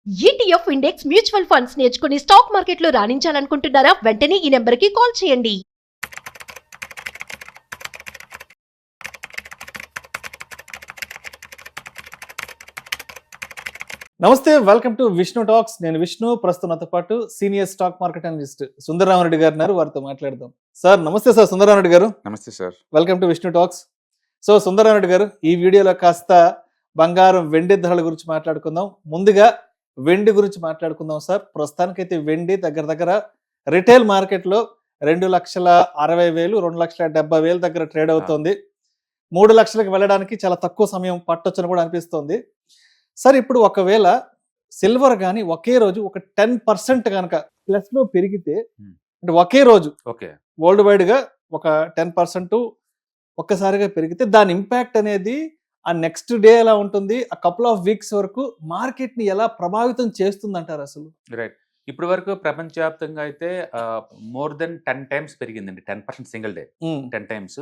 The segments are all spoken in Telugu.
ఈటీఎఫ్ ఇండెక్స్ మ్యూచువల్ ఫండ్స్ నేర్చుకుని స్టాక్ మార్కెట్లో రాణించాలనుకుంటున్నారా? వెంటనే ఈ నెంబర్కి కాల్ చేయండి. నమస్తే, వెల్కమ్ టు విష్ణు టాక్స్. నేను విష్ణు. ప్రస్తుతం నాతో పాటు senior stock market analyst Sundararamareddy గారు ఉన్నారు. వారితో మాట్లాడదాం. సార్ నమస్తే. సార్ సుందరరామరెడ్డి గారు నమస్తే sir. Welcome to Vishnu talks. So Sundararamareddy గారు, ఈ వీడియోలో కాస్త బంగారం వెండి ధరల గురించి మాట్లాడుకుందాం. ముందుగా వెండి గురించి మాట్లాడుకుందాం సార్. ప్రస్తుతానికైతే వెండి దగ్గర దగ్గర రిటైల్ మార్కెట్లో 2,60,000 2,70,000 దగ్గర ట్రేడ్ అవుతోంది. 3 లక్షలకు వెళ్ళడానికి చాలా తక్కువ సమయం పట్టొచ్చని కూడా అనిపిస్తోంది. సార్ ఇప్పుడు ఒకవేళ సిల్వర్ కానీ ఒకే రోజు ఒక 10% కనుక ప్లస్ లో పెరిగితే, అంటే ఒకే రోజు వరల్డ్ వైడ్ గా ఒక 10% ఒక్కసారిగా పెరిగితే దాని ఇంపాక్ట్ అనేది ఆ నెక్స్ట్ డే ఎలా ఉంటుంది, ఆ కపుల్ ఆఫ్ వీక్స్ వరకు మార్కెట్ ని ఎలా ప్రభావితం చేస్తుంది అంటారు అసలు? రైట్. ఇప్పటి వరకు ప్రపంచవ్యాప్తంగా అయితే మోర్ దెన్ 10 times పెరిగిందండి. 10% సింగిల్ డే 10 times.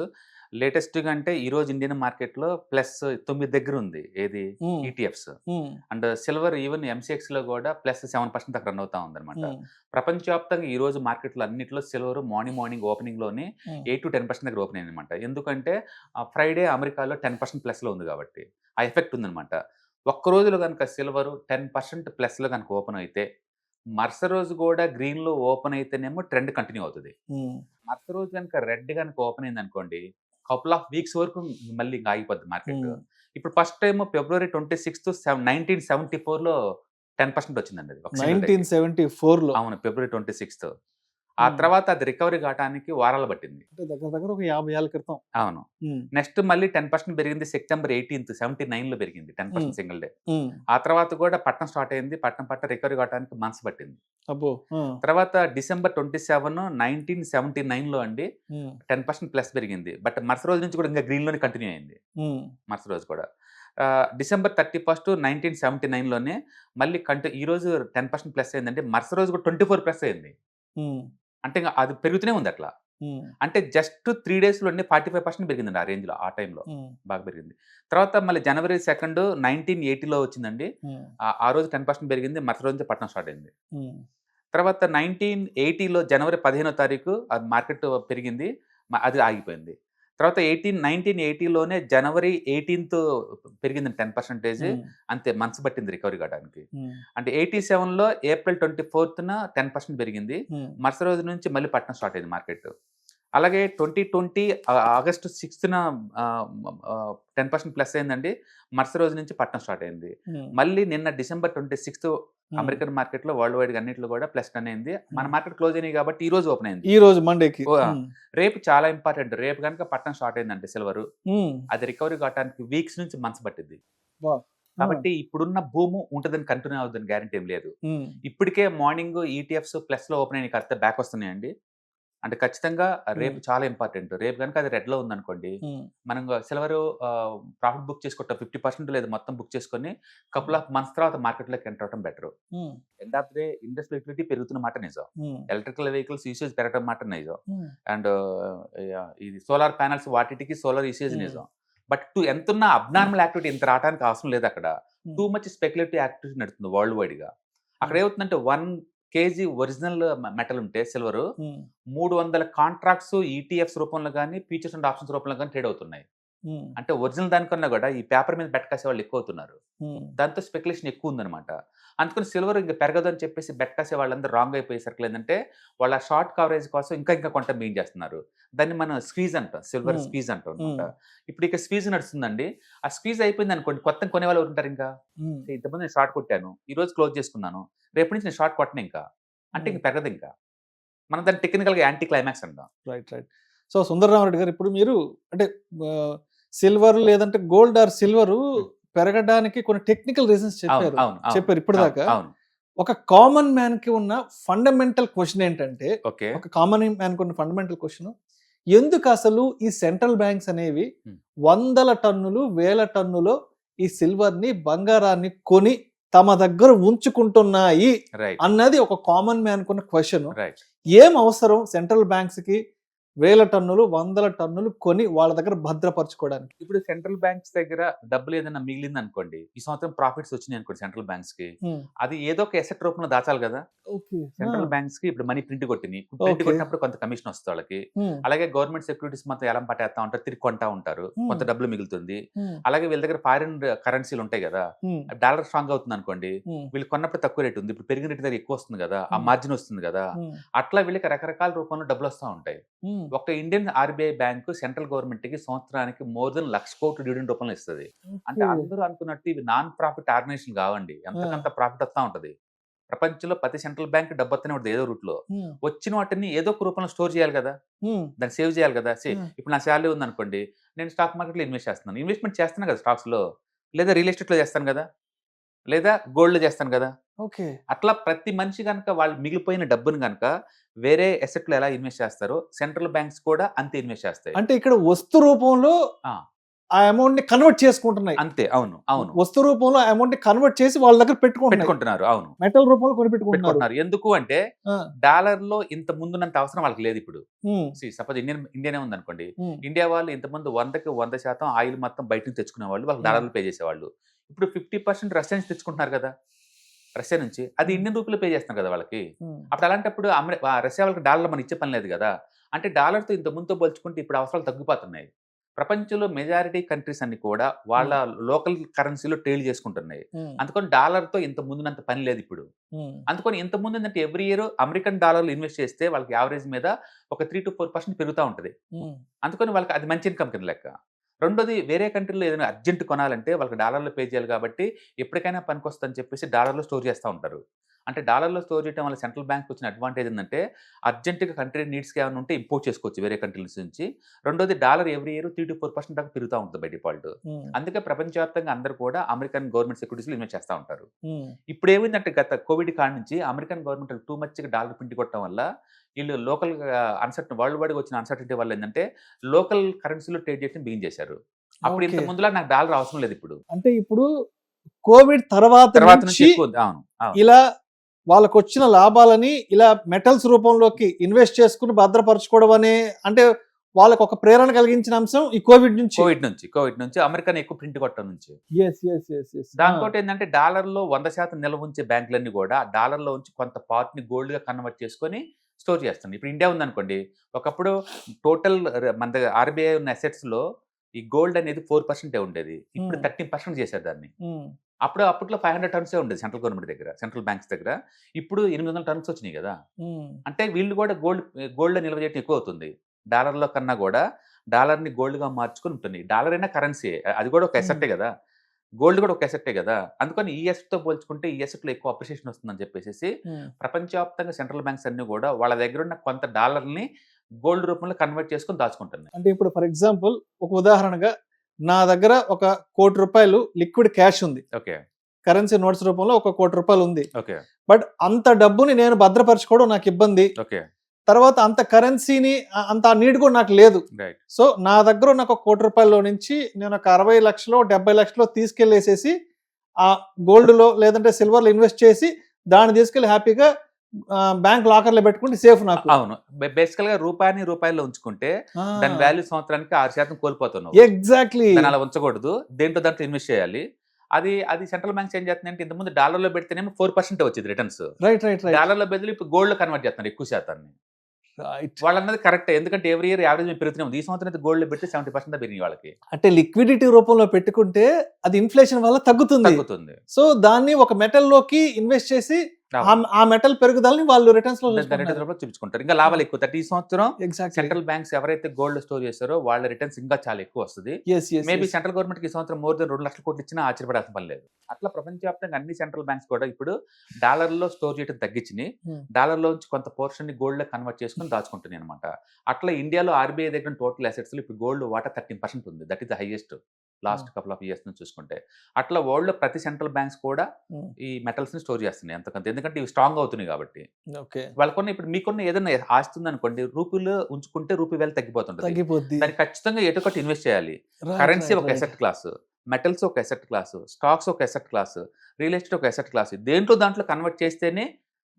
లేటెస్ట్ గా అంటే ఈ రోజు ఇండియన్ మార్కెట్ లో +9 దగ్గర ఉంది. ఏది ETFs and silver even MCX లో కూడా +7% దాకా రన్ అవుతా ఉంది అనమాట. ప్రపంచవ్యాప్తంగా ఈ రోజు మార్కెట్లో అన్నింటిలో సిల్వర్ మార్నింగ్ ఓపెనింగ్ లోనే 8 to 10% దగ్గర ఓపెన్ అయింది అనమాట. ఎందుకంటే ఫ్రైడే అమెరికాలో 10% ప్లస్ లో ఉంది కాబట్టి ఆ ఎఫెక్ట్ ఉందనమాట. ఒక్క రోజులో కనుక సిల్వర్ 10% ప్లస్ లో కనుక ఓపెన్ అయితే, మరుసటి రోజు కూడా గ్రీన్ లో ఓపెన్ అయితేనేమో ట్రెండ్ కంటిన్యూ అవుతుంది. మరుసటి రోజు కనుక రెడ్ కనుక ఓపెన్ అయింది అనుకోండి, కపుల్ ఆఫ్ వీక్స్ వరకు మళ్ళీ ఇంకా ఆగిపోద్ది మార్కెట్. ఇప్పుడు ఫస్ట్ టైం February 26th 1974 లో 10% వచ్చిందండి. అది 1974 లో. అవును, February 26th. ఆ తర్వాత అది రికవరీ కావడానికి వారాలు పట్టింది. దగ్గర దగ్గర ఒక 50 ఏళ్ల క్రితం. అవును. నెక్స్ట్ మళ్ళీ 10% పెరిగింది. September 18th 79 లో పెరిగింది 10% సింగిల్ డే. ఆ తర్వాత కూడా పట్టణం స్టార్ట్ అయింది. పట్టణం రికవరీ కావడానికి మంత్స్ పట్టింది. తర్వాత December 27 1979 లో అండి 10% ప్లస్ పెరిగింది. బట్ మరుసటి రోజు నుంచి కూడా ఇంకా గ్రీన్ లోనే కంటిన్యూ అయింది. మరుసటి రోజు కూడా December 31st 1979 లోనే మళ్ళీ ఈ రోజు 10% ప్లస్ అయిందండి. మరుసటి రోజు కూడా 24 ప్లస్ అయింది. అంటే ఇంకా అది పెరుగుతూనే ఉంది అట్లా. అంటే జస్ట్ 3 days లోనే 45% పెరిగిందండి. ఆ రేంజ్ లో, ఆ టైంలో బాగా పెరిగింది. తర్వాత మళ్ళీ January 2nd 1980 లో వచ్చిందండి. ఆ రోజు 10% పెరిగింది. మరుసటి రోజు పట్టణం స్టార్ట్ అయింది. తర్వాత 1980 లో January 15వ తారీఖు అది మార్కెట్ పెరిగింది, అది ఆగిపోయింది. తర్వాత 1980 లోనే January 18th పెరిగింది 10%. అంతే, మంత్స్ పట్టింది రికవరీ కావడానికి. అంటే 87 లో April 24th 10% పెరిగింది. మరుసటి రోజు నుంచి మళ్ళీ పట్టణం స్టార్ట్ అయింది మార్కెట్. అలాగే 2020 August 6th 10% ప్లస్ అయిందండి. మరుసటి రోజు నుంచి పట్టణం స్టార్ట్ అయింది. మళ్ళీ నిన్న December 26th అమెరికన్ మార్కెట్ లో వరల్డ్ వైడ్ గా అన్నింటిలో కూడా +10 అయింది. మన మార్కెట్ క్లోజ్ అయినాయి కాబట్టి ఈ రోజు ఓపెన్ అయింది. ఈ రోజు మండేకి. రేపు చాలా ఇంపార్టెంట్. రేపు కనుక పట్టణం స్టార్ట్ అయిందంటే సిల్వర్, అది రికవరీ కావడానికి వీక్స్ నుంచి మంత్స్ పట్టింది. కాబట్టి ఇప్పుడున్న భూము ఉంటుందని కంటిన్యూ అవుతుందని గ్యారెంటీ ఏం లేదు. ఇప్పటికే మార్నింగ్ ఈటీఎఫ్స్ ప్లస్ లో ఓపెన్ అయిన కరెక్ట్ బ్యాక్ వస్తున్నాయండి. అంటే ఖచ్చితంగా రేపు చాలా ఇంపార్టెంట్. రేపు కనుక అది రెడ్ లో ఉందనుకోండి, మనం సిల్వర్ ప్రాఫిట్ బుక్ చేసుకోవటం 50% లేదు మొత్తం బుక్ చేసుకొని కపుల్ ఆఫ్ మంత్స్ తర్వాత మార్కెట్ లోకి ఎంటర్ అవడం better. End of day industrial activity పెరుగుతున్న మాట నిజం, ఎలక్ట్రికల్ వెహికల్స్ యూసేజ్ పెరగడం మాట నిజం, అండ్ ఇది సోలార్ ప్యానల్స్ వాటికి సోలార్ యూసేజ్ నిజం. బట్ ఎంతున్న అబ్నార్మల్ యాక్టివిటీ ఇంత రావడానికి అవసరం లేదు. అక్కడ టూ మచ్ స్పెక్యులేటివ్ యాక్టివిటీ నడుస్తుంది వరల్డ్ వైడ్ గా. అక్కడ ఏమవుతుందంటే 1 kg ఒరిజినల్ మెటల్ ఉంటే సిల్వర్ 300 కాంట్రాక్ట్స్ ఈటీఎఫ్స్ రూపంలో కానీ ఫ్యూచర్స్ అండ్ ఆప్షన్స్ రూపంలో కానీ ట్రేడ్ అవుతున్నాయి. అంటే ఒరిజినల్ దానికన్నా కూడా ఈ పేపర్ మీద బెట్ కాసే వాళ్ళు ఎక్కువ అవుతున్నారు. దాంతో స్పెక్యులేషన్ ఎక్కువ ఉందన్నమాట. అందుకని సిల్వర్ ఇంకా పెరగదు అని చెప్పేసి బెట్ కాసే వాళ్ళందరూ రాంగ్ అయిపోయేసరికి ఏంటంటే వాళ్ళ షార్ట్ కవరేజ్ కోసం ఇంకా కొంత మెయిన్ చేస్తున్నారు. దాన్ని మనం స్క్వీజ్ అంటాం, సిల్వర్ స్క్వీజ్ అంటాం అనమాట. ఇప్పుడు ఇక స్క్వీజ్ నడుస్తుందండి. ఆ స్క్వీజ్ అయిపోయింది అనుకోండి, కొత్త కొనే వాళ్ళు ఉంటారు. ఇంకా ఇంతమంది నేను షార్ట్ కొట్టాను, ఈ రోజు క్లోజ్ చేసుకున్నాను, రేపు నుంచి నేను షార్ట్ కొట్టను ఇంకా అంటే ఇంక పెరగదు. ఇంకా మనం దాన్ని టెక్నికల్ గా యాంటీ క్లైమాక్స్ అంటాం. రైట్. సో సుందరరామరెడ్డి గారు, ఇప్పుడు మీరు అంటే సిల్వర్ లేదంటే గోల్డ్ ఆర్ సిల్వర్ పెరగడానికి కొన్ని టెక్నికల్ రీజన్స్ చెప్పారు ఇప్పటిదాకా. ఒక కామన్ మ్యాన్ కి ఉన్న ఫండమెంటల్ క్వశ్చన్ ఏంటంటే, ఒక కామన్ మ్యాన్ కి ఉన్న ఫండమెంటల్ క్వశ్చన్, ఎందుకు అసలు ఈ సెంట్రల్ బ్యాంక్స్ అనేవి 100 టన్నులు 1000 టన్నులో ఈ సిల్వర్ ని బంగారాన్ని కొని తమ దగ్గర ఉంచుకుంటున్నాయి అన్నది ఒక కామన్ మ్యాన్ కున్న క్వశ్చన్. ఏం అవసరం సెంట్రల్ బ్యాంక్స్ కి వేల టన్నులు, వందల టన్నులు కొని వాళ్ళ దగ్గర భద్రపరచుకోవడానికి. ఇప్పుడు సెంట్రల్ బ్యాంక్స్ దగ్గర డబ్బులు ఏదైనా మిగిలింది అనుకోండి, ఈ సంవత్సరం ప్రాఫిట్స్ వచ్చినాయి అనుకోండి సెంట్రల్ బ్యాంక్స్ కి, అది ఏదో ఒక ఎసెట్ రూపంలో దాచాలి కదా. సెంట్రల్ బ్యాంక్స్ కి ఇప్పుడు మనీ ప్రింట్ కొట్టినాయి, ప్రింట్ కొట్టినప్పుడు కొంత కమిషన్ వస్తుంది వాళ్ళకి. అలాగే గవర్నమెంట్ సెక్యూరిటీస్ మొత్తం ఎలా పట్టేస్తా ఉంటారు, తిరిగి కొంటా ఉంటారు, కొంత డబ్బులు మిగులుతుంది. అలాగే వీళ్ళ దగ్గర ఫారిన్ కరెన్సీలు ఉంటాయి కదా, డాలర్ స్ట్రాంగ్ అవుతుంది అనుకోండి, వీళ్ళు కొన్నప్పుడు తక్కువ రేట్ ఉంది, ఇప్పుడు పెరిగిన రేట్ దగ్గర ఎక్కువ వస్తుంది కదా, ఆ మార్జిన్ వస్తుంది కదా. అట్లా వీళ్ళకి రకరకాల రూపంలో డబ్బులు వస్తూ ఉంటాయి. ఒక Indian RBI bank central government కి సంవత్సరానికి మోర్ దెన్ 1,00,000 కోట్లు డివిడెండ్ రూపంలో ఇస్తుంది. అంటే అందరూ అనుకున్నట్టు ఇవి నాన్ ప్రాఫిట్ ఆర్గనైజేషన్ కావండి, ఎంతకంత ప్రాఫిట్ వస్తూ ఉంటది. ప్రపంచంలో ప్రతి సెంట్రల్ బ్యాంక్ డబ్బు వస్తూనే ఉంటుంది ఏదో రూట్ లో. వచ్చిన వాటిని ఏదో ఒక రూపంలో స్టోర్ చేయాలి కదా, దాన్ని సేవ్ చేయాలి కదా. ఇప్పుడు నా శాలరీ ఉంది అనుకోండి, నేను స్టాక్ మార్కెట్ లో ఇన్వెస్ట్ చేస్తున్నాను, ఇన్వెస్ట్మెంట్ చేస్తాను కదా స్టాక్స్ లో, లేదా రియల్ ఎస్టేట్ లో చేస్తాను కదా, లేదా గోల్డ్ లో చేస్తాను కదా. అట్లా ప్రతి మనిషి కనుక వాళ్ళు మిగిలిపోయిన డబ్బును కనుక వేరే అసెట్ లో ఎలా ఇన్వెస్ట్ చేస్తారో సెంట్రల్ బ్యాంక్స్ కూడా అంతే ఇన్వెస్ట్ చేస్తాయి. అంటే ఇక్కడ వస్తు రూపంలో ఆ అమౌంట్ ని కన్వర్ట్ చేసుకుంటున్నాయి. అంతే, అవును అవును, వస్తు రూపంలో అమౌంట్ ని కన్వర్ట్ చేసి వాళ్ళ దగ్గర పెట్టుకుంటున్నారు. అవును, మెటల్ రూపంలో కొని పెట్టుకుంటున్నారు. ఎందుకు అంటే డాలర్ లో ఇంత ముందున్నంత అవసరం వాళ్ళకి లేదు ఇప్పుడు. సపోజ్ ఇండియానే ఉంది అనుకోండి, ఇండియా వాళ్ళు ఇంత ముందు 100% ఆయిల్ మొత్తం బయట నుంచి తెచ్చుకునే వాళ్ళు, వాళ్ళకి డాలర్లు పే చేసేవాళ్ళు. ఇప్పుడు 50% రష్యా నుంచి తెచ్చుకుంటున్నారు కదా, రష్యా నుంచి, అది ఇండియన్ రూపీలో పే చేస్తున్నారు కదా వాళ్ళకి. అప్పుడు అలాంటప్పుడు రష్యా వాళ్ళకి డాలర్ మనం ఇచ్చే పని లేదు కదా. అంటే డాలర్తో ఇంత ముందుతో పోల్చుకుంటే ఇప్పుడు అవసరాలు తగ్గిపోతున్నాయి. ప్రపంచంలో మెజారిటీ కంట్రీస్ అన్ని కూడా వాళ్ళ లోకల్ కరెన్సీలో ట్రేడ్ చేసుకుంటున్నాయి. అందుకని డాలర్ తో ఇంత ముందునంత పని లేదు ఇప్పుడు. అందుకని ఇంత ముందు ఏంటంటే ఎవ్రీ ఇయర్ అమెరికన్ డాలర్లు ఇన్వెస్ట్ చేస్తే వాళ్ళకి యావరేజ్ మీద ఒక 3 to 4% పెరుగుతూ ఉంటుంది. అందుకని వాళ్ళకి అది మంచి ఇన్కమ్ కింద లెక్క. రెండోది, వేరే కంట్రీలో ఏదైనా అర్జెంట్ కొనాలంటే వాళ్ళకి డాలర్లో పే చేయాలి కాబట్టి ఎప్పటికైనా పనికొస్తుందని చెప్పేసి డాలర్లో స్టోర్ చేస్తూ ఉంటారు. అంటే డాలర్లో స్టోర్ చేయడం వల్ల సెంట్రల్ బ్యాంక్ వచ్చిన అడ్వాంటేజ్ ఏంటంటే అర్జెంటుగా కంట్రీ నీడ్స్కి ఏమైనా ఉంటే ఇంపోర్ట్ చేసుకోవచ్చు వేరే కంట్రీస్ నుంచి. రెండోది, డాలర్ ఎవ్రీ ఇయర్ 3 to 4% దాకా పెరుగుతూ ఉంటుంది బై డిఫాల్ట్. అందుకే ప్రపంచవ్యాప్తంగా అందరూ కూడా అమెరికన్ గవర్నమెంట్ సెక్యూరిటీస్లో ఇన్వెస్ట్ చేస్తూ ఉంటారు. ఇప్పుడు ఏమైందంటే గత కోవిడ్ కాడ నుంచి అమెరికన్ గవర్నమెంట్ టూ మచ్గా డాలర్ ప్రింట్ కొట్టడం వల్ల వీళ్ళు లోకల్ వరల్డ్ వైడ్గా వచ్చిన అన్సర్టనిటీ వల్ల ఏంటంటే లోకల్ కరెన్సీలో ట్రేడ్ చేయడం బిగిన్ చేశారు. అప్పుడు ఇంత ముందులా నాకు డాలర్ అవసరం లేదు ఇప్పుడు. అంటే ఇప్పుడు కోవిడ్ తర్వాత నుంచి ఇలా వాళ్ళకు వచ్చిన లాభాలని ఇలా మెటల్స్ రూపంలోకి ఇన్వెస్ట్ చేసుకుని భద్రపరచుకోవడం అనే, అంటే వాళ్ళకు ఒక ప్రేరణ కలిగించిన అంశం ఈ కోవిడ్ నుంచి అమెరికన్ ఎక్కువ ప్రింట్ కొట్టడం నుంచి. దాంతో ఏంటంటే డాలర్లో 100% నిల్వ ఉంచే బ్యాంకులన్నీ కూడా డాలర్లో ఉంచి కొంత పార్ట్ ని గోల్డ్ గా కన్వర్ట్ చేసుకొని స్టోర్ చేస్తుంది. ఇప్పుడు ఇండియా ఉందనుకోండి, ఒకప్పుడు టోటల్ మన దగ్గర ఆర్బీఐ ఉన్న అసెట్స్ లో ఈ గోల్డ్ అనేది 4% ఉండేది, ఇప్పుడు 30% చేశారు దాన్ని. అప్పట్లో 500 టన్స్ ఉండేది సెంట్రల్ గవర్నమెంట్ దగ్గర, సెంట్రల్ బ్యాంక్స్ దగ్గర. ఇప్పుడు 800 టన్స్ వచ్చినాయి కదా. అంటే వీళ్ళు కూడా గోల్డ్ నిల్వ చేయడం ఎక్కువ అవుతుంది. డాలర్లో కన్నా కూడా డాలర్ని గోల్డ్గా మార్చుకుని ఉంటుంది. డాలర్ అయినా కరెన్సీ, అది కూడా ఒక ఎసెట్టే కదా, గోల్డ్ కూడా ఒక ఎసెట్టే కదా. అందుకని ఈ ఎసెట్తో పోల్చుకుంటే ఈ ఎసెట్లో ఎక్కువ అప్రిషియేషన్ వస్తుందని చెప్పేసి ప్రపంచవ్యాప్తంగా సెంట్రల్ బ్యాంక్స్ అన్ని కూడా వాళ్ళ దగ్గర ఉన్న కొంత డాలర్ని గోల్డ్ రూపంలో కన్వర్ట్ చేసుకుని దాచుకుంటున్నాయి. అంటే ఇప్పుడు ఫర్ ఎగ్జాంపుల్ ఒక ఉదాహరణగా నా దగ్గర ₹1 కోటి లిక్విడ్ క్యాష్ ఉంది, కరెన్సీ నోట్స్ రూపంలో ₹1 కోటి ఉంది. బట్ అంత డబ్బుని నేను భద్రపరచుకోవడం నాకు ఇబ్బంది. తర్వాత అంత కరెన్సీని అంత నీడ్ కూడా నాకు లేదు. సో నా దగ్గర ఉన్న ₹1 కోటి నుంచి నేను ఒక 60 లక్షలు 70 లక్షలు తీసుకెళ్లేసేసి ఆ గోల్డ్ లో లేదంటే సిల్వర్ లో ఇన్వెస్ట్ చేసి దాన్ని తీసుకెళ్లి హ్యాపీగా బ్యాంక్ లాకర్ లో పెట్టుకుంటే సేఫ్ నాకు. అవును, బేసికల్ గా రూపాయిలో ఉంచుకుంటే దాని వాల్యూ సంవత్సరానికి 6% కోల్పోతున్నావు. ఎగ్జాక్ట్లీ, అలా ఉంచకూడదు, దాంట్లో ఇన్వెస్ట్ చేయాలి. అది సెంట్రల్ బ్యాంక్స్ ఏం చేస్తున్నాయంటే ఇంతకుముందు డాలర్లో పెడితేనేమో 4% వచ్చేది రిటర్న్స్. డాలర్లో బదులు ఇప్పుడు గోల్డ్ లో కన్వర్ట్ చేస్తున్నారు ఎక్కువ శాతాన్ని. వాళ్ళు అన్నది కరెక్ట్, ఎందుకంటే ఎవ్రీ ఇయర్ యావరేజ్ పెరుగుతున్నాం. ఈ సంవత్సరం అయితే గోల్డ్ పెడితే 70% పెరిగినాయి వాళ్ళకి. అంటే లిక్విడిటీ రూపంలో పెట్టుకుంటే అది ఇన్ఫ్లేషన్ వల్ల తగ్గుతుంది. సో దాన్ని ఒక మెటల్ లోకి ఇన్వెస్ట్ చేసి ఆ మెటల్ పెరుగుదలని వాళ్ళు రిటర్న్స్ లో చూపించుకుంటారు. ఇంకా లాభాలు ఎక్కువ. ఈ సంవత్సరం సెంట్రల్ బ్యాంక్స్ ఎవరైతే గోల్డ్ స్టోర్ చేస్తారో వాళ్ళ రిటర్న్స్ ఇంకా చాలా ఎక్కువ వస్తుంది. మేబీ సెంట్రల్ గవర్నమెంట్ కి ఈ సంవత్సరం మోర్ దెన్ 2 లక్షల కోట్లు ఇచ్చినా ఆశ్చర్యపడాల్సిన పని లేదు. అట్లా ప్రపంచవ్యాప్తంగా అన్ని సెంట్రల్ బ్యాంక్స్ కూడా ఇప్పుడు డాలర్ లో స్టోర్ చేయడం తగ్గించి డాలర్ లో నుంచి కొంత పోర్షన్ ని గోల్డ్ లో కన్వర్ట్ చేసుకుని దాచుకుంటున్నాయి అనమాట. అట్లా ఇండియాలో ఆర్బీఐ దగ్గర టోటల్ అసెట్స్ లో ఇప్పుడు గోల్డ్ వాటా 13% ఉంది. That is the highest last couple of years నుంచి చూసుకుంటే. అట్లా వరల్డ్ లో ప్రతి సెంట్రల్ బ్యాంక్స్ కూడా ఈ మెటల్స్ ని స్టోర్ చేస్తున్నాయి అంతకంత, ఎందుకంటే ఇవి స్ట్రాంగ్ అవుతున్నాయి కాబట్టి. వాళ్ళకున్న ఇప్పుడు మీకున్న ఏదైనా ఆస్తి ఉందనుకోండి, రూపీలో ఉంచుకుంటే రూపీ వాల్యూ తగ్గిపోతుంది. దాన్ని ఖచ్చితంగా ఎటుకొట్టి ఇన్వెస్ట్ చేయాలి. కరెన్సీ ఒక ఎసెట్ క్లాస్, మెటల్స్ ఒక ఎసెట్ క్లాస్, స్టాక్స్ ఒక ఎసెట్ క్లాస్, రియల్ ఎస్టేట్ ఒక ఎసెట్ క్లాస్. దాంట్లో కన్వర్ట్ చేస్తేనే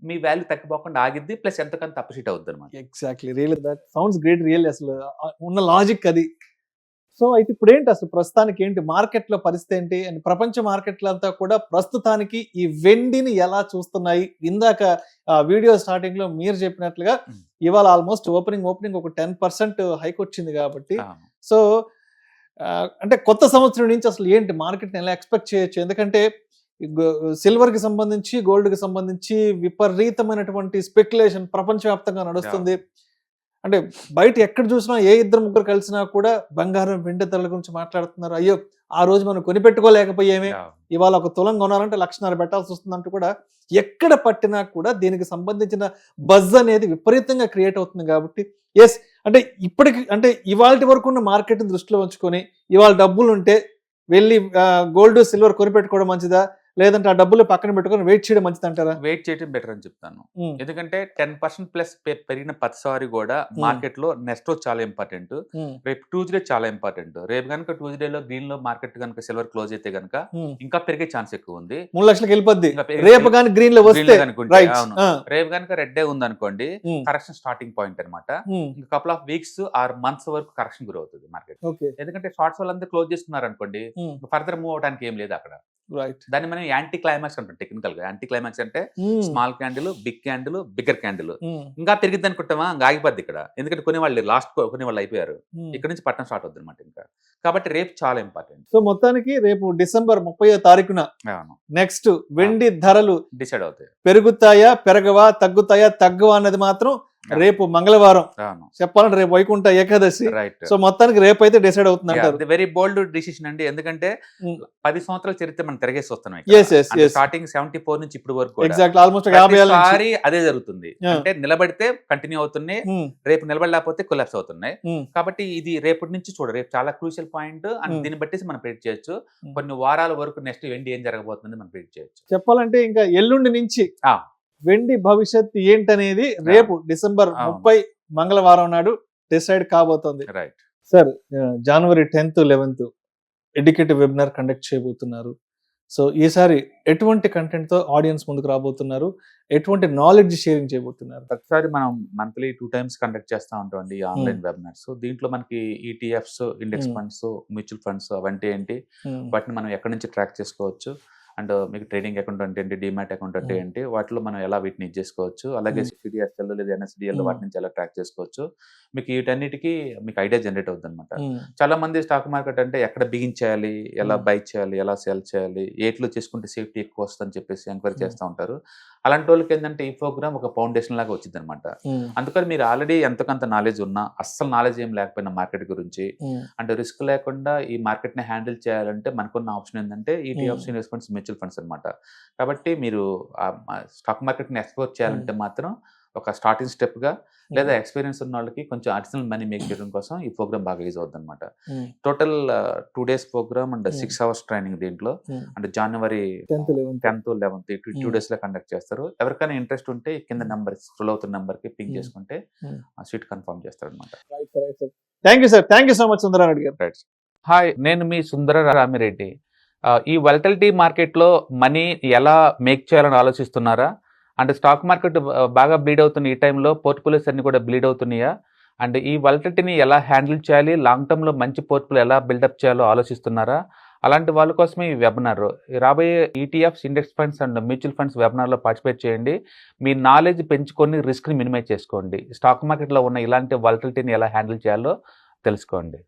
మీ వాల్యూ తగ్గిపోకుండా ఆగిద్ది, ప్లస్ ఎంతకంత అప్రిషియేట్ అవుద్ది అనమాట. Exactly, real that sounds great, real అసలు ఉన్న లాజిక్ అది. సో అయితే ఇప్పుడు ఏంటి అసలు ప్రస్తుతానికి ఏంటి మార్కెట్లో పరిస్థితి ఏంటి, అండ్ ప్రపంచ మార్కెట్లు అంతా కూడా ప్రస్తుతానికి ఈ వెండిని ఎలా చూస్తున్నాయి? ఇందాక వీడియో స్టార్టింగ్ లో మీరు చెప్పినట్లుగా ఇవాళ ఆల్మోస్ట్ ఓపెనింగ్ ఒక 10% హైక్ వచ్చింది కాబట్టి, సో అంటే కొత్త సంవత్సరం నుంచి అసలు ఏంటి మార్కెట్ని ఎలా ఎక్స్పెక్ట్ చేయొచ్చు? ఎందుకంటే సిల్వర్ కి సంబంధించి గోల్డ్ కి సంబంధించి విపరీతమైనటువంటి స్పెక్యులేషన్ ప్రపంచవ్యాప్తంగా నడుస్తుంది. అంటే బయట ఎక్కడ చూసినా ఏ ఇద్దరు ముగ్గురు కలిసినా కూడా బంగారం వెండి ధరల గురించి మాట్లాడుతున్నారు. అయ్యో ఆ రోజు మనం కొనిపెట్టుకోలేకపోయామే, ఇవాళ ఒక తులం కొనాలంటే 1,50,000 పెట్టాల్సి వస్తుందంటూ కూడా ఎక్కడ పట్టినా కూడా దీనికి సంబంధించిన బజ్ అనేది విపరీతంగా క్రియేట్ అవుతుంది. కాబట్టి ఎస్, అంటే ఇప్పటికి అంటే ఇవాళ వరకు ఉన్న మార్కెట్ దృష్టిలో ఉంచుకొని ఇవాళ డబ్బులు ఉంటే వెళ్ళి గోల్డ్ సిల్వర్ కొనిపెట్టుకోవడం మంచిదా, లేదంటే ఆ డబ్బులు పక్కన పెట్టుకొని వెయిట్ చేయడం మంచిది అంటారా? వెయిట్ చేయడం బెటర్ అని చెప్తాను. ఎందుకంటే 10% ప్లస్ పెరిగిన ప్రతిసారి కూడా మార్కెట్ లో నెక్స్ట్ రోజు చాలా ఇంపార్టెంట్, రేపు ట్యూస్డే చాలా ఇంపార్టెంట్. రేపు కనుక ట్యూస్డే లో గ్రీన్ లో మార్కెట్ కనుక సిల్వర్ క్లోజ్ అయితే కనుక ఇంకా పెరిగే ఛాన్స్ ఎక్కువ ఉంది. 3 లక్షలకు వెళ్ళిపోద్ది రేపు కానీ గ్రీన్ లో వస్తే. అవును, రేపు కనుక రెడ్ డే ఉంది అనుకోండి, కరెక్షన్ స్టార్టింగ్ పాయింట్ అనమాట. ఇంకా couple of weeks or months వరకు కరెక్షన్ గ్రో అవుతుంది మార్కెట్. ఎందుకంటే షార్ట్స్ వాళ్ళందరూ క్లోజ్ చేస్తున్నారు అనుకోండి, ఫర్దర్ మూవ్ అవడానికి ఏం లేదు అక్కడ. దాన్ని మనం యాంటీ క్లైమాక్స్ అంటాం టెక్నికల్ గా. యాంటీ క్లైమాక్స్ అంటే small candle, big candle, bigger candle. ఇంకా పెరిగిద్ది అనుకుంటామా, ఇంకా ఆగిపోద్ది ఇక్కడ. ఎందుకంటే కొనేవాళ్ళు లాస్ట్ కొనేవాళ్ళు అయిపోయారు, ఇక్కడ నుంచి పట్టణం స్టార్ట్ అవుతుంది అనమాట ఇంకా. కాబట్టి రేపు చాలా ఇంపార్టెంట్. సో మొత్తానికి రేపు డిసెంబర్ 30వ తారీఖున నెక్స్ట్ వెండి ధరలు డిసైడ్ అవుతాయి. పెరుగుతాయా, పెరగవా, తగ్గుతాయా, తగ్గవా అన్నది మాత్రం రేపు మంగళవారం చెప్పాలంటే రేపు వైకుంఠ ఏకాదశి. సో మొత్తానికి రేపు అయితే డిసైడ్ అవుతుంది అంటారు. వెరీ బోల్డ్ డిసిషన్ అండి. ఎందుకంటే 10 సంవత్సరాల చరిత్ర మనం తిరిగేసి వస్తున్నాం. స్టార్టింగ్ 74 నుంచి ఇప్పుడు వరకు ఆల్మోస్ట్ అదే జరుగుతుంది. అంటే నిలబడితే కంటిన్యూ అవుతున్నాయి, రేపు నిలబడలేకపోతే కొలాప్స్ అవుతున్నాయి. కాబట్టి ఇది రేపటి నుంచి రేపు చాలా క్రూషియల్ పాయింట్. అండ్ దీన్ని బట్టి మనం ప్రెడిక్ట్ చేయొచ్చు. కొన్ని వారాల వరకు నెక్స్ట్ వెండి ఏం జరగబోతుంది మనం ప్రెడిక్ట్ చేయొచ్చు. చెప్పాలంటే ఇంకా ఎల్లుండి నుంచి వెండి భవిష్యత్ ఏంటనేది రేపు డిసెంబర్ 30 మంగళవారం నాడు డిసైడ్ కాబోతోంది. రైట్ సార్, జనవరి 10th 11th educative webinar conduct చేయబోతున్నారు. సో ఈసారి ఎటువంటి కంటెంట్ తో ఆడియన్స్ ముందుకు రాబోతున్నారు, ఎటువంటి నాలెడ్జ్ షేరింగ్ చేయబోతున్నారు? ప్రతిసారి మనం మంత్లీ 2 times కండక్ట్ చేస్తూ ఉంటాం అండి ఆన్లైన్ వెబినార్స్. దీంట్లో మనకి ETFs, index funds, mutual funds అవంటే ఏంటి, వాటిని మనం ఎక్కడి నుంచి ట్రాక్ చేసుకోవచ్చు, అండ్ మీకు ట్రేడింగ్ అకౌంట్ అంటే ఏంటి, డిమాట్ అకౌంట్ అంటే ఏంటి, వాటిలో మనం ఎలా వీటిని ఇది చేసుకోవచ్చు, అలాగే సిడిఎస్ఎల్ లేదా ఎన్ఎస్డిఎల్ వాటి నుంచి ఎలా ట్రాక్ చేసుకోవచ్చు, మీకు వీటన్నిటికీ మీకు ఐడియా జనరేట్ అవుతుంది అనమాట. చాలా మంది స్టాక్ మార్కెట్ అంటే ఎక్కడ బిగించేయాలి, ఎలా బై చేయాలి, ఎలా సెల్ చేయాలి, ఏట్లో చేసుకుంటే సేఫ్టీ ఎక్కువ వస్తుందని చెప్పేసి ఎంక్వైరీ చేస్తూ ఉంటారు. అలాంటి వాళ్ళకి ఏంటంటే ఈ ప్రోగ్రామ్ ఒక ఫౌండేషన్ లాగా వచ్చింది అనమాట. అందుకని మీరు ఆల్రెడీ ఎంతకంత నాలెడ్జ్ ఉన్నా, అస్సలు నాలెడ్జ్ ఏం లేకపోయినా మార్కెట్ గురించి, అంటే రిస్క్ లేకుండా ఈ మార్కెట్ ని హ్యాండిల్ చేయాలంటే మనకున్న ఆప్షన్ ఏంటంటే ఈటీఎఫ్స్, ఇన్వెస్ట్మెంట్స్, మ్యూచువల్ ఫండ్స్ అనమాట. కాబట్టి మీరు స్టాక్ మార్కెట్ ని ఎక్స్ప్లోర్ చేయాలంటే మాత్రం ఒక స్టార్టింగ్ స్టెప్ గా, లేదా ఎక్స్పీరియన్స్ ఉన్న వాళ్ళకి కొంచెం అడిషనల్ మనీ మేక్ చేయడం కోసం ఈ ప్రోగ్రామ్ బాగా యూజ్ అవుతుంది అనమాట. Total 2 days programme and 6 hours training దీంట్లో. అంటే జనవరి 10th 11th 2 days లో కండక్ట్ చేస్తారు. ఎవరికైనా ఇంట్రెస్ట్ ఉంటే కింద నెంబర్ స్క్రోల్ అవుతున్న నెంబర్ కి పింక్ చేసుకుంటే సీట్ కన్ఫర్మ్ చేస్తారు అనమాట. Thank you sir, thank you so much Sundara Reddy గారు. హాయ్, నేను మీ సుందర రామిరెడ్డి. ఈ వాలటిలిటీ మార్కెట్ లో మనీ ఎలా మేక్ చేయాలని ఆలోచిస్తున్నారా? అంటే స్టాక్ మార్కెట్ బాగా బ్లీడ్ అవుతున్న ఈ టైంలో పోర్ట్ఫోలియోస్ అన్ని కూడా బ్లీడ్ అవుతున్నాయా? అండ్ ఈ వాలటిలిటీని ఎలా హ్యాండిల్ చేయాలి, లాంగ్ టర్మ్ లో మంచి పోర్ట్ఫోలియో ఎలా బిల్డప్ చేయాలో ఆలోచిస్తున్నారా? అలాంటి వాళ్ళ కోసమే ఈ వెబినార్. రాబోయే ETFs, index funds and mutual funds వెబినార్లో పార్టిసిపేట్ చేయండి. మీ నాలెడ్జ్ పెంచుకొని రిస్క్ని మినిమైజ్ చేసుకోండి. స్టాక్ మార్కెట్లో ఉన్న ఇలాంటి వాలటిలిటీని ఎలా హ్యాండిల్ చేయాలో తెలుసుకోండి.